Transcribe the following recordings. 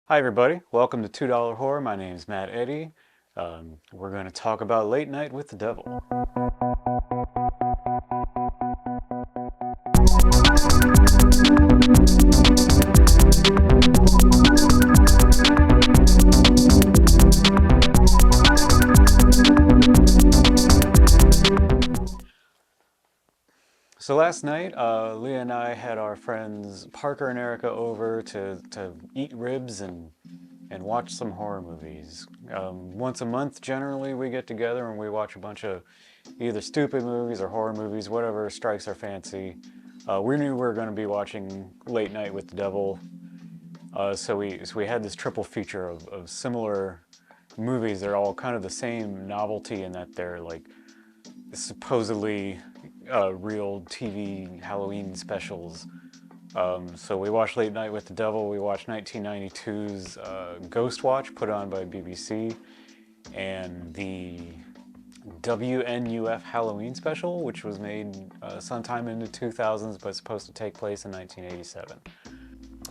Hi everybody, welcome to $2 Horror. My name is Matt Eddy. We're going to talk about Late Night with the Devil. So last night, Leah and I had our friends Parker and Erica over to eat ribs and watch some horror movies. Once a month, generally, we get together and we watch a bunch of either stupid movies or horror movies, whatever strikes our fancy. We knew we were going to be watching Late Night with the Devil, so we had this triple feature of similar movies. They're all kind of the same novelty in that they're like supposedly real TV Halloween specials. So we watched Late Night with the Devil, we watched 1992's Ghostwatch, put on by BBC, and the WNUF Halloween Special, which was made sometime in the 2000s, but supposed to take place in 1987.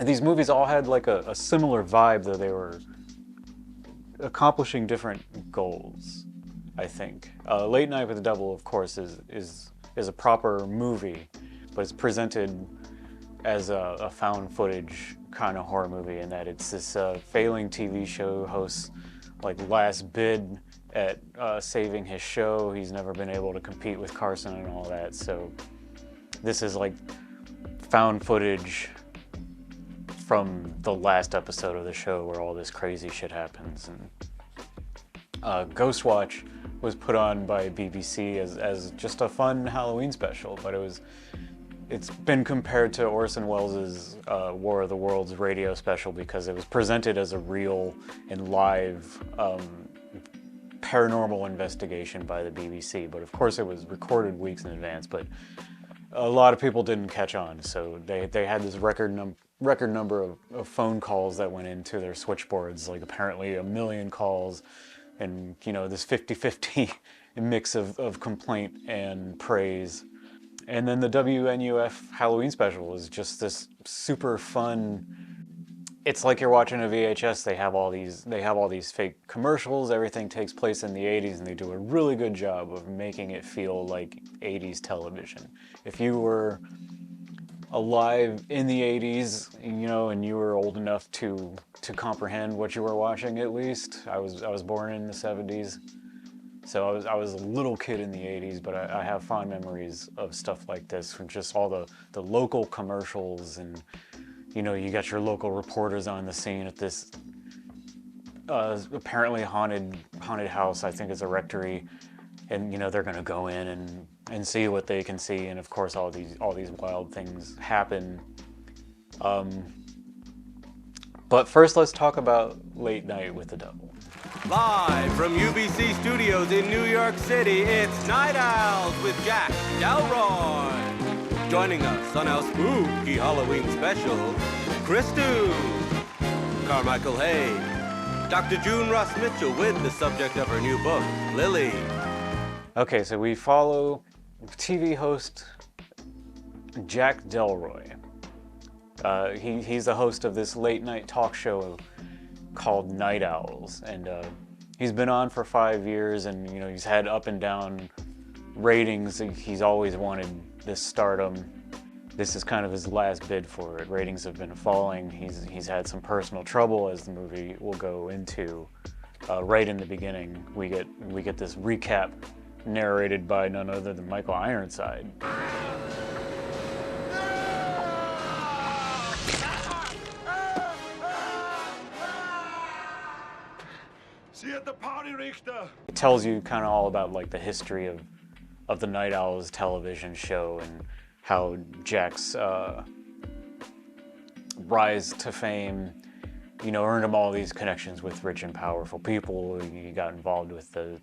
And these movies all had like a similar vibe, though they were accomplishing different goals, I think. Late Night with the Devil, of course, is a proper movie, but it's presented as a found footage kind of horror movie, in that it's this failing TV show host's like last bid at saving his show. He's never been able to compete with Carson and all that, so this is like found footage from the last episode of the show where all this crazy shit happens. And Ghostwatch was put on by BBC as just a fun Halloween special, but it's been compared to Orson Welles' War of the Worlds radio special because it was presented as a real and live paranormal investigation by the BBC. But of course it was recorded weeks in advance, but a lot of people didn't catch on, so they had this record number of phone calls that went into their switchboards, like apparently 1 million calls, and you know, this 50-50 mix of complaint and praise. And then the WNUF Halloween Special is just this super fun. It's like you're watching a VHS. They have all these fake commercials. Everything takes place in the 80s, and they do a really good job of making it feel like 80s television. If you were alive in the 80s, you know, and you were old enough to comprehend what you were watching, at least. I was born in the 70s. So I was a little kid in the 80s, but I have fond memories of stuff like this, from just all the local commercials, and you know, you got your local reporters on the scene at this apparently haunted house. I think it's a rectory, and you know, they're gonna go in and see what they can see, and of course all these wild things happen. But first, let's talk about Late Night with the Devil. Live from UBC Studios in New York City, it's Night Owls with Jack Delroy. Joining us on our spooky Halloween special, Chris Dew, Carmichael Hay, Dr. June Ross Mitchell with the subject of her new book, Lily. Okay, so we follow TV host Jack Delroy. He's the host of this late night talk show called Night Owls, and he's been on for 5 years, and you know, he's had up and down ratings. He's always wanted this stardom. This is kind of his last bid for it. Ratings have been falling. He's had some personal trouble, as the movie will go into. Right in the beginning, we get this recap narrated by none other than Michael Ironside. See you at the party, Richter. It tells you kind of all about like the history of the Night Owls television show, and how Jack's rise to fame, you know, earned him all these connections with rich and powerful people. He got involved with the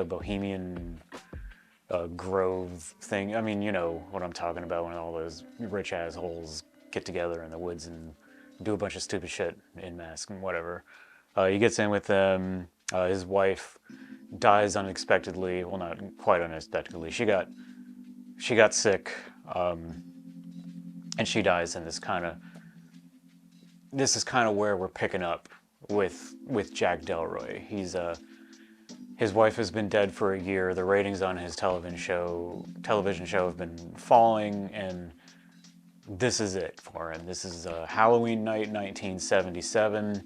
Bohemian Grove thing. I mean, you know what I'm talking about, when all those rich assholes get together in the woods and do a bunch of stupid shit in masks and whatever. He gets in with them. His wife dies unexpectedly. Well, not quite unexpectedly. She got sick, and she dies. And this is kind of where we're picking up with Jack Delroy. His wife has been dead for a year. The ratings on his television show have been falling, and this is it for him. This is Halloween night 1977.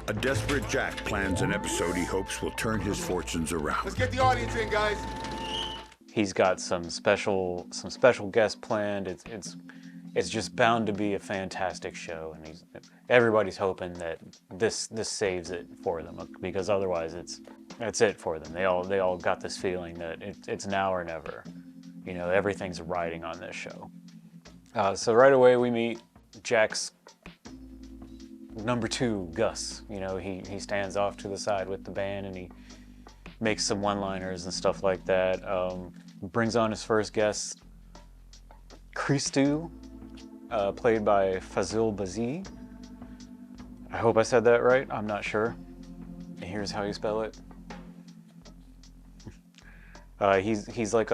A desperate Jack plans an episode he hopes will turn his fortunes around. Let's get the audience in, guys. He's got some special guests planned. It's just bound to be a fantastic show, and everybody's hoping that this saves it for them, because otherwise that's it for them. They all got this feeling that it's now or never. You know, everything's riding on this show. So right away we meet Jack's number 2, Gus. You know, he stands off to the side with the band, and he makes some one-liners and stuff like that. Brings on his first guest, Christou, played by Fazil Bazzi. I hope I said that right. I'm not sure. Here's how you spell it. He's like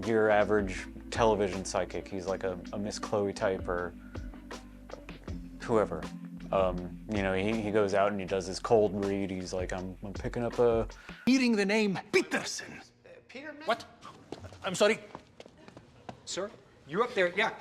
your average television psychic. He's like a Miss Chloe type or whoever. You know, he goes out and he does his cold read. He's like, I'm picking up a... Hearing the name Peterson. Peterman? What? I'm sorry. Sir, you up there? Yeah.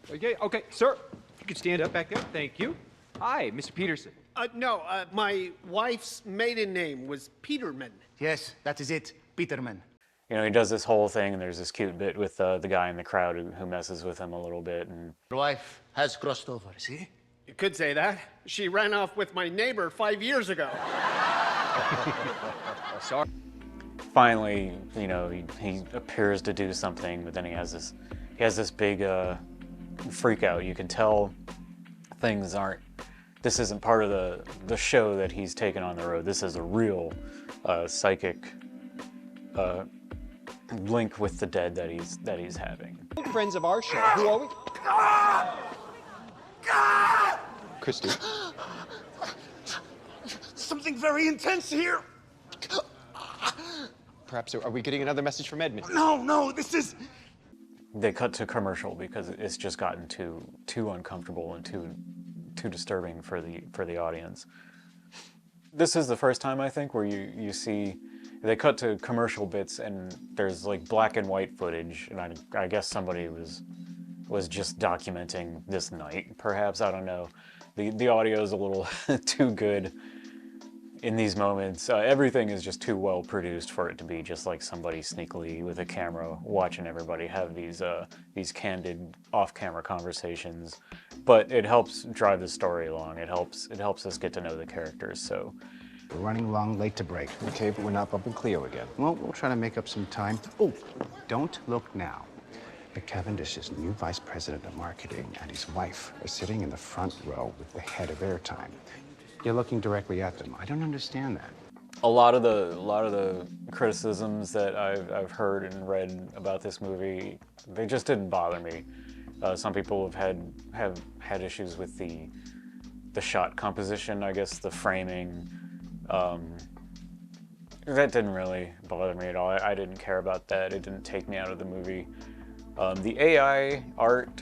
Okay, sir. You can stand up back there. Thank you. Hi, Mr. Peterson. No, my wife's maiden name was Peterman. Yes, that is it. Peterman. You know, he does this whole thing, and there's this cute bit with the guy in the crowd who messes with him a little bit. And Your wife has crossed over, see? You could say that. She ran off with my neighbor 5 years ago. Sorry. finally, you know, he appears to do something, but then he has this big freak out. You can tell things aren't. This isn't part of the show that he's taken on the road. This is a real psychic link with the dead that he's having. Friends of our show who always. Christy. Something very intense here. Perhaps are we getting another message from Edmund? No, this is... They cut to commercial because it's just gotten too uncomfortable and too disturbing for the audience. This is the first time, I think, where you see they cut to commercial bits and there's like black and white footage, and I guess somebody was just documenting this night, perhaps. I don't know. The audio is a little too good in these moments. Everything is just too well produced for it to be just like somebody sneakily with a camera watching everybody have these candid off-camera conversations. But it helps drive the story along. It helps us get to know the characters. So we're running long, late to break. Okay, but we're not bumping Cleo again. Well, we'll try to make up some time. Oh, don't look now. But Cavendish's new vice president of marketing and his wife are sitting in the front row with the head of airtime. You're looking directly at them. I don't understand that. a lot of the criticisms that I've heard and read about this movie, they just didn't bother me. Some people have had issues with the shot composition, I guess, the framing. That didn't really bother me at all. I didn't care about that. It didn't take me out of the movie. The AI art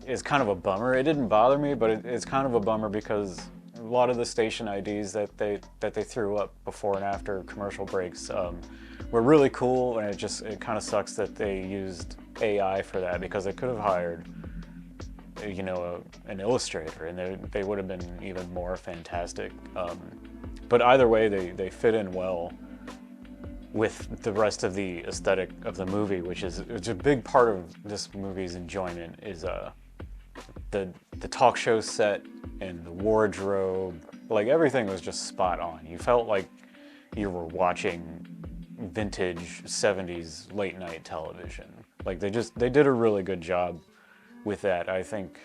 is kind of a bummer. It didn't bother me, but it's kind of a bummer because a lot of the station IDs that they threw up before and after commercial breaks were really cool, and it kind of sucks that they used AI for that, because they could have hired, you know, an illustrator, and they would have been even more fantastic. But either way, they fit in well with the rest of the aesthetic of the movie, which is a big part of this movie's enjoyment, is the talk show set and the wardrobe. Like, everything was just spot on. You felt like you were watching vintage 70s late night television. Like, they did a really good job with that. I think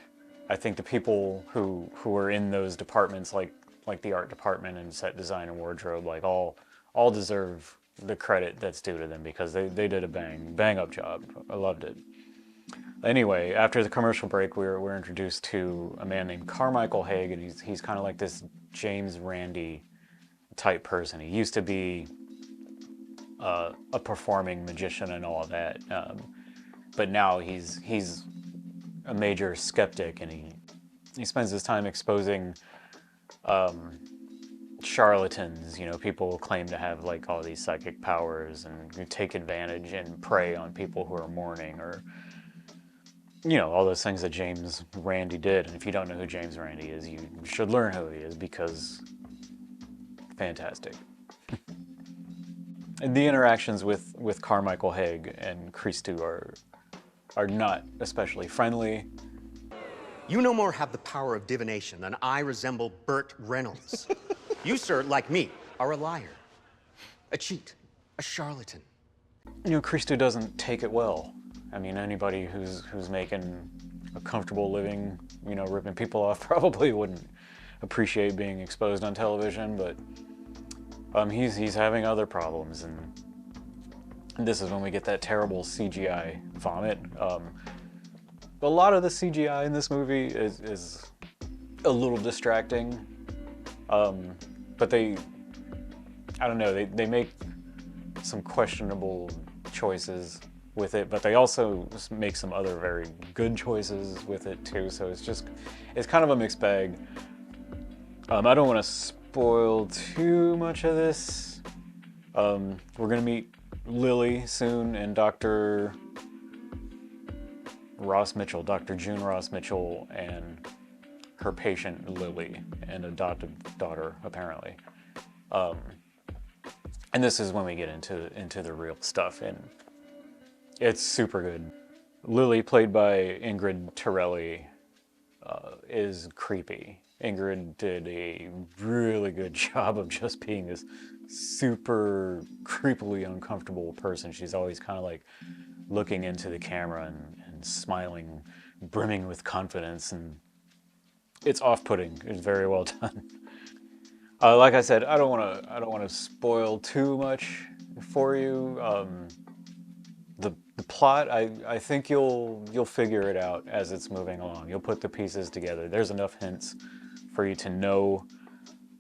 the people who were in those departments, like the art department and set design and wardrobe, like all deserve the credit that's due to them, because they did a bang up job. I loved it. Anyway, after the commercial break, we're introduced to a man named Carmichael Haig, and he's kind of like this James Randi type person. He used to be a performing magician and all of that, but now he's a major skeptic, and he spends his time exposing charlatans, you know, people who claim to have like all these psychic powers and who take advantage and prey on people who are mourning, or, you know, all those things that James Randi did. And if you don't know who James Randi is, you should learn who he is, because fantastic. And the interactions with Carmichael Haig and Christou are not especially friendly. You no more have the power of divination than I resemble Burt Reynolds. You, sir, like me, are a liar, a cheat, a charlatan. You know, Christou doesn't take it well. I mean, anybody who's making a comfortable living, you know, ripping people off probably wouldn't appreciate being exposed on television, but he's having other problems, and this is when we get that terrible CGI vomit. A lot of the CGI in this movie is a little distracting, but I don't know, they make some questionable choices with it, but they also make some other very good choices with it too, so it's kind of a mixed bag. I don't want to spoil too much of this. We're gonna meet Lily soon, and Dr. Ross Mitchell, Dr. June Ross Mitchell, and her patient Lily, and adopted daughter apparently. And this is when we get into the real stuff, and it's super good. Lily, played by Ingrid Torelli, is creepy. Ingrid did a really good job of just being this super creepily uncomfortable person. She's always kind of like looking into the camera and smiling, brimming with confidence, and it's off-putting. It's very well done. Like I said, I don't want to spoil too much for you. The plot, I think you'll figure it out as it's moving along. You'll put the pieces together. There's enough hints for you to know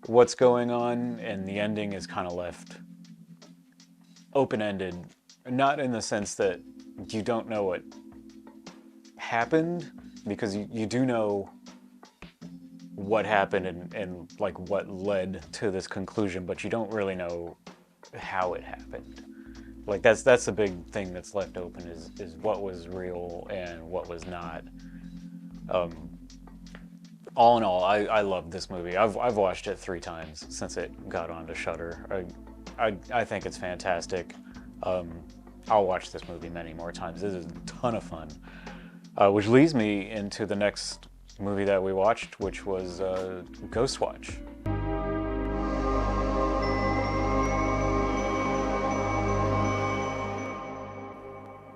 what's going on, and the ending is kind of left open-ended. Not in the sense that you don't know what happened, because you do know what happened and like what led to this conclusion, but you don't really know how it happened. Like that's the big thing that's left open is what was real and what was not. All in all, I love this movie. I've watched it 3 times since it got onto Shudder. I think it's fantastic. I'll watch this movie many more times. This is a ton of fun. Which leads me into the next movie that we watched, which was Ghostwatch.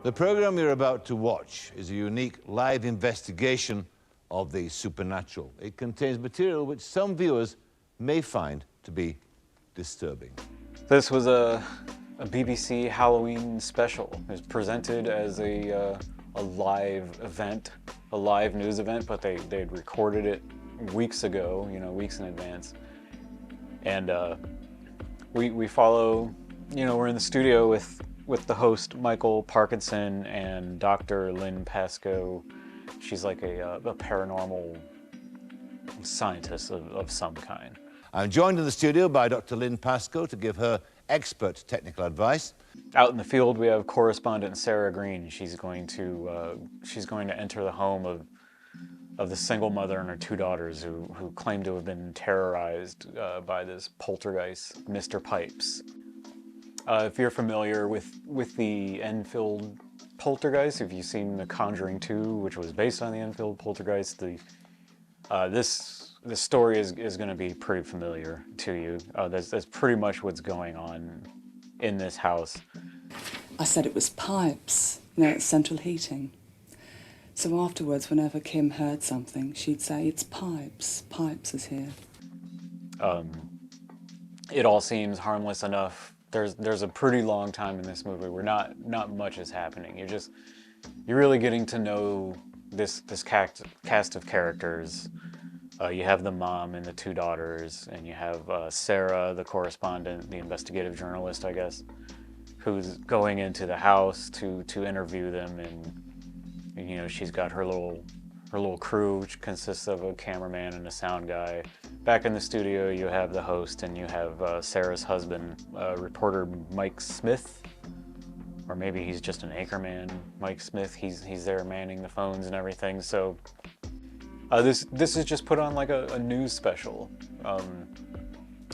The program you're about to watch is a unique live investigation of the supernatural. It contains material which some viewers may find to be disturbing. This was a BBC Halloween special. It was presented as a live event, a live news event, but they'd recorded it weeks ago, you know, weeks in advance. And we follow, you know, we're in the studio with the host Michael Parkinson and Dr. Lynn Pascoe. She's like a paranormal scientist of some kind. I'm joined in the studio by Dr. Lynn Pascoe to give her expert technical advice. Out in the field, we have correspondent Sarah Green. She's going to enter the home of the single mother and her 2 daughters who claim to have been terrorized by this poltergeist, Mr. Pipes. If you're familiar with the Enfield poltergeist, if you've seen The Conjuring 2, which was based on the Enfield poltergeist, this story is going to be pretty familiar to you. That's pretty much what's going on in this house. I said it was pipes, you know, it's central heating. So afterwards, whenever Kim heard something, she'd say, "It's pipes. Pipes is here." It all seems harmless enough. There's a pretty long time in this movie where not much is happening. You're really getting to know this cast of characters. You have the mom and the 2 daughters, and you have Sarah, the correspondent, the investigative journalist, I guess, who's going into the house to interview them, and you know, she's got her little her little crew, which consists of a cameraman and a sound guy. Back in the studio, you have the host, and you have Sarah's husband, reporter Mike Smith, or maybe he's just an anchorman, Mike Smith. He's there manning the phones and everything. So this is just put on like a news special.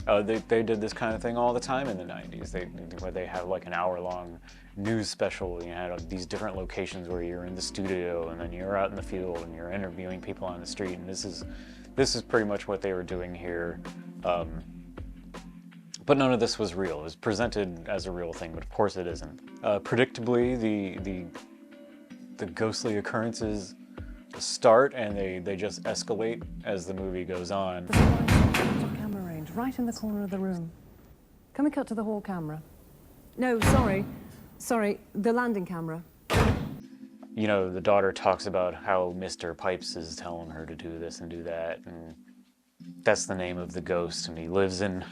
They did this kind of thing all the time in the 90s, where they have like an hour-long news special. You had these different locations where you're in the studio, and then you're out in the field, and you're interviewing people on the street. And this is pretty much what they were doing here. But none of this was real. It was presented as a real thing, but of course it isn't. Predictably, the ghostly occurrences start, and they just escalate as the movie goes on. Camera range, right in the corner of the room. Can we cut to the hall camera? No, sorry, the landing camera. You know, the daughter talks about how Mr. Pipes is telling her to do this and do that, and that's the name of the ghost, and he lives in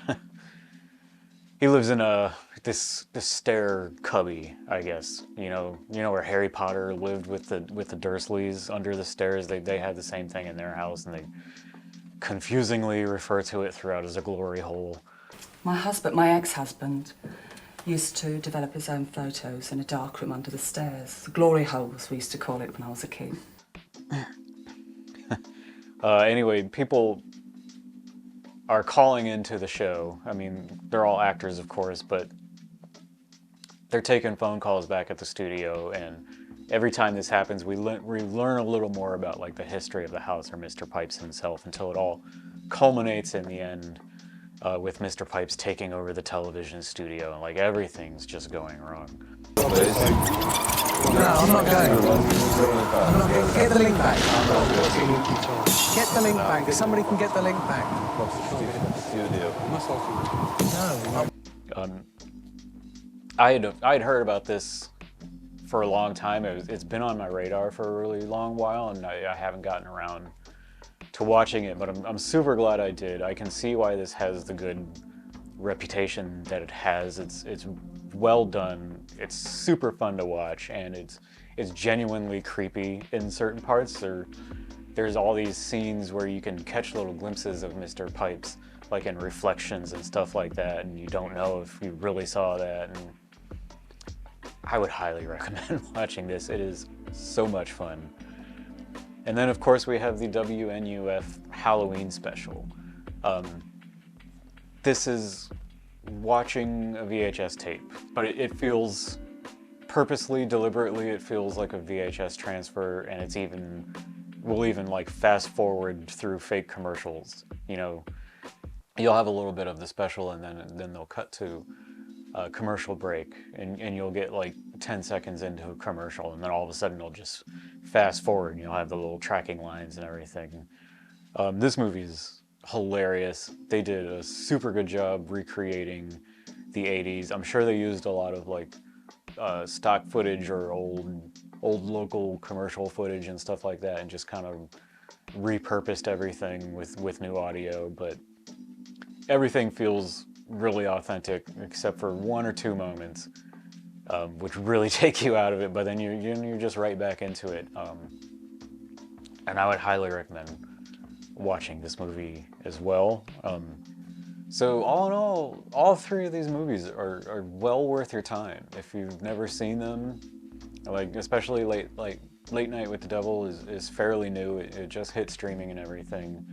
this stair cubby, I guess. You know where Harry Potter lived with the Dursleys under the stairs. They had the same thing in their house, and they confusingly refer to it throughout as a glory hole. My ex-husband, used to develop his own photos in a dark room under the stairs. The glory holes, we used to call it when I was a kid. Anyway, people are calling into the show. I mean, they're all actors, of course, but they're taking phone calls back at the studio, and every time this happens, we learn a little more about like the history of the house or Mr. Pipes himself, until it all culminates in the end with Mr. Pipes taking over the television studio, and like everything's just going wrong. No, I'm not going. I'm not going. Get the link back. Get the link back. Somebody can get the link back. No. I'd heard about this for a long time. It's been on my radar for a really long while, and I haven't gotten around to watching it, but I'm super glad I did. I can see why this has the good reputation that it has. It's well done. It's super fun to watch, and it's genuinely creepy in certain parts. There's all these scenes where you can catch little glimpses of Mr. Pipes, like in reflections and stuff like that, and you don't know if you really saw that. And I would highly recommend watching this. It is so much fun. And then, of course, we have the WNUF Halloween Special. This is watching a VHS tape, but it feels purposely, deliberately, it feels like a VHS transfer, and we'll even like fast forward through fake commercials. You know, you'll have a little bit of the special, and then they'll cut to a commercial break, and you'll get like 10 seconds into a commercial, and then all of a sudden it'll just fast forward, and you'll have the little tracking lines and everything. This movie is hilarious. They did a super good job recreating the 80s. I'm sure they used a lot of like stock footage or old local commercial footage and stuff like that, and just kind of repurposed everything with new audio, but everything feels really authentic except for one or two moments which really take you out of it, but then you're just right back into it. And I would highly recommend watching this movie as well. So all in all three of these movies are well worth your time. If you've never seen them, like especially Late Night with the Devil is fairly new. It just hit streaming and everything.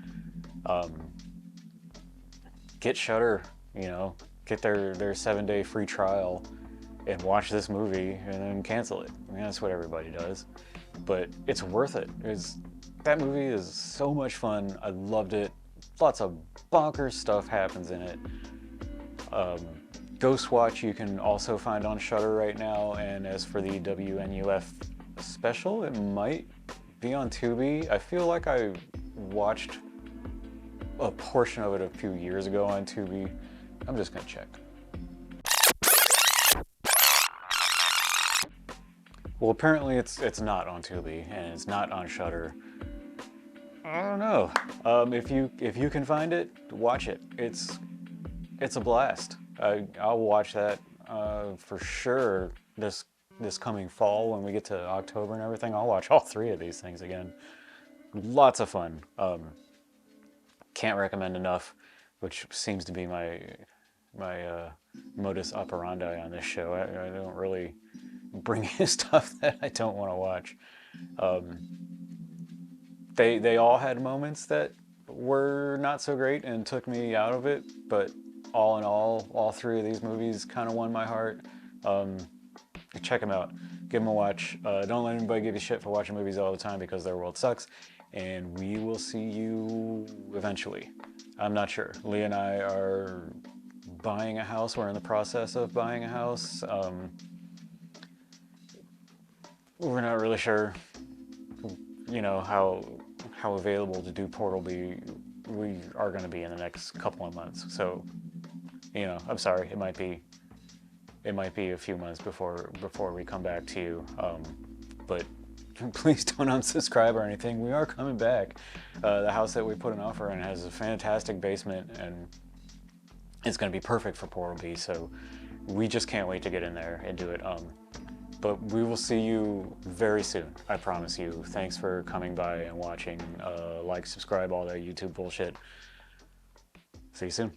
Get Shudder, get their 7-day free trial and watch this movie and then cancel it. I mean, that's what everybody does, but it's worth it. That movie is so much fun. I loved it. Lots of bonkers stuff happens in it. Ghostwatch you can also find on Shudder right now, and as for the WNUF special, it might be on Tubi. I feel like I watched a portion of it a few years ago on Tubi. I'm just gonna check. Well, apparently it's not on Tubi and it's not on Shudder. I don't know. If you can find it, watch it. It's a blast. I'll watch that for sure this coming fall when we get to October and everything. I'll watch all three of these things again. lots of fun. Can't recommend enough, which seems to be my modus operandi on this show. I don't really bring in stuff that I don't want to watch. They all had moments that were not so great and took me out of it, but all in all 3 of these movies kind of won my heart. Check them out. Give them a watch. Don't let anybody give you shit for watching movies all the time because their world sucks. And we will see you eventually. I'm not sure. Lee and I are buying a house. We're in the process of buying a house. We're not really sure, you know, how available to do Portal B we are going to be in the next couple of months. So, you know, I'm sorry. It might be a few months before we come back to you. But please don't unsubscribe or anything. We are coming back. The house that we put an offer in has a fantastic basement, and it's going to be perfect for Portal B. So we just can't wait to get in there and do it. But we will see you very soon. I promise you. Thanks for coming by and watching. Like, subscribe, all that YouTube bullshit. See you soon.